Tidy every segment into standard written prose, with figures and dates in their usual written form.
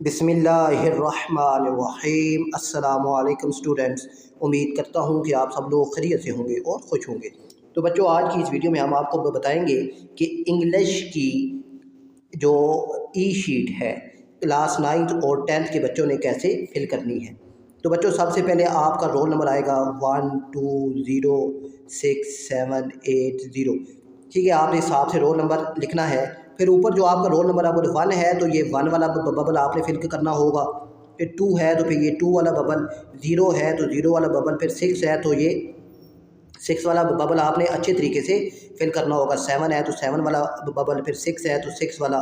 बिस्मिल्लाहिर्रहमानिर्रहीम। अस्सलामु अलैकुम स्टूडेंट्स, उम्मीद करता हूँ कि आप सब लोग खैरियत से होंगे और खुश होंगे। तो बच्चों, आज की इस वीडियो में हम आपको बताएंगे कि इंग्लिश की जो ई शीट है क्लास 9th और 10th के बच्चों ने कैसे फिल करनी है। तो बच्चों, सबसे पहले आपका रोल नंबर आएगा 120678 ठीक है। आपने हिसाब से रोल नंबर लिखना है। फिर ऊपर जो आपका रोल नंबर अगर 1 है तो ये 1 वाला बबल आपने फिल करना होगा। फिर 2 है तो फिर ये 2 वाला बबल, 0 है तो 0 वाला बबल, फिर 6 है तो ये 6 वाला बबल आपने अच्छे तरीके से फिल करना होगा। 7 है तो 7 वाला बबल, फिर 6 है तो 6 वाला,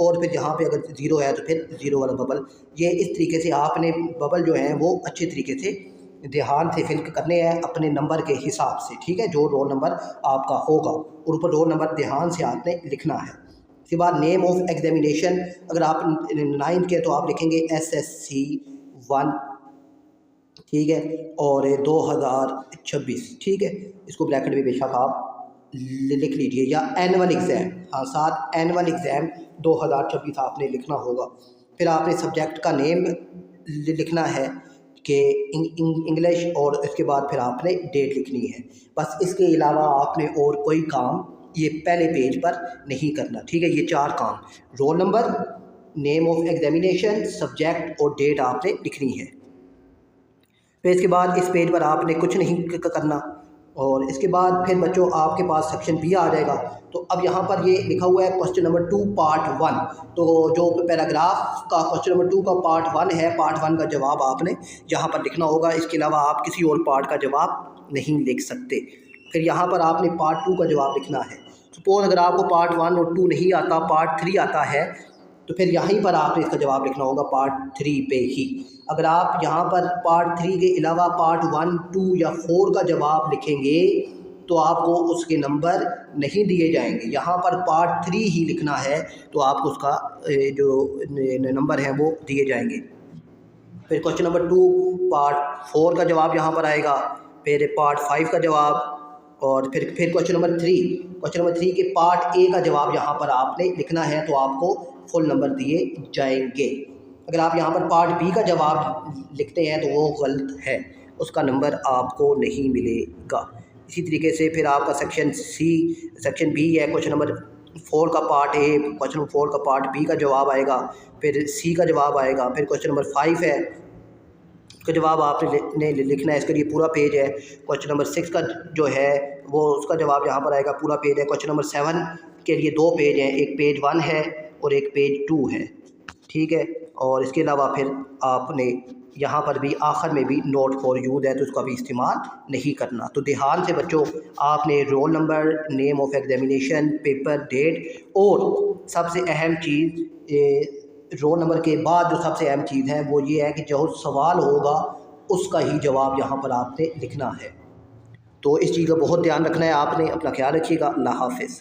और फिर यहाँ पे अगर 0 है तो फिर 0 वाला बबल। ये इस तरीके से आपने बबल जो हैं वो अच्छे तरीके से ध्यान से फिल करने हैं अपने नंबर के हिसाब से, ठीक है, जो रोल नंबर आपका होगा। और ऊपर रोल नंबर ध्यान से आपने लिखना है। इसके बाद नेम ऑफ एग्जामिनेशन, अगर आप 9th के तो आप लिखेंगे SSC 1, ठीक है, और 2026, ठीक है। इसको ब्रैकेट में बेशक आप लिख लीजिए, या एनुअल एग्ज़ाम, हाँ, साथ एनुअल एग्ज़ाम 2026 आपने लिखना होगा। फिर आपने सब्जेक्ट का नेम लिखना है कि इंग्लिश, और इसके बाद फिर आपने डेट लिखनी है। बस इसके अलावा आपने और कोई काम ये पहले पेज पर नहीं करना, ठीक है। ये 4 काम, role number, name of examination, subject और डेट आपने लिखनी है। फिर इसके बाद इस पेज पर आपने कुछ नहीं करना। और इसके बाद फिर बच्चों आपके पास सेक्शन बी आ जाएगा। तो अब यहाँ पर ये लिखा हुआ है क्वेश्चन नंबर 2 पार्ट 1। तो जो पैराग्राफ का क्वेश्चन नंबर 2 का पार्ट 1 है, पार्ट 1 का जवाब आपने यहाँ पर लिखना होगा। इसके अलावा आप किसी और पार्ट का जवाब नहीं लिख सकते। फिर यहाँ पर आपने पार्ट 2 का जवाब लिखना है। सपोज अगर आपको पार्ट 1 और 2 नहीं आता, पार्ट 3 आता है, तो फिर यहीं पर आपने इसका जवाब लिखना होगा पार्ट 3 पे ही। अगर आप यहाँ पर पार्ट 3 के अलावा पार्ट 1, 2 या 4 का जवाब लिखेंगे तो आपको उसके नंबर नहीं दिए जाएंगे। यहाँ पर पार्ट 3 ही लिखना है तो आपको उसका जो नंबर है वो दिए जाएंगे। फिर क्वेश्चन नंबर 2 पार्ट 4 का जवाब यहाँ पर आएगा। फिर पार्ट 5 का जवाब, और फिर क्वेश्चन नंबर 3 के पार्ट ए का जवाब यहाँ पर आपने लिखना है, तो आपको फुल नंबर दिए जाएंगे। अगर आप यहाँ पर पार्ट बी का जवाब लिखते हैं तो वो गलत है, उसका नंबर आपको नहीं मिलेगा। इसी तरीके से फिर आपका सेक्शन बी है, क्वेश्चन नंबर 4 का पार्ट ए, क्वेश्चन नंबर 4 का पार्ट बी का जवाब आएगा, फिर सी का जवाब आएगा। फिर क्वेश्चन नंबर 5 है, उसका जवाब आपने लिखना है। इसके लिए पूरा पेज है। क्वेश्चन नंबर 6 का जो है वो उसका जवाब यहाँ पर आएगा, पूरा पेज है। क्वेश्चन नंबर 7 के लिए 2 पेज हैं, एक पेज 1 है और एक पेज 2 है, ठीक है। और इसके अलावा फिर आपने यहाँ पर भी आखिर में भी नोट फॉर यूज है, तो उसका भी इस्तेमाल नहीं करना। तो ध्यान से बच्चों, आपने roll number, name of examination, paper, date, और सबसे अहम चीज़ रोल नंबर के बाद जो सबसे अहम चीज़ है वो ये है कि जो सवाल होगा उसका ही जवाब यहाँ पर आपने लिखना है। तो इस चीज़ का बहुत ध्यान रखना है आपने। अपना ख्याल रखिएगा। अल्लाह हाफिज़।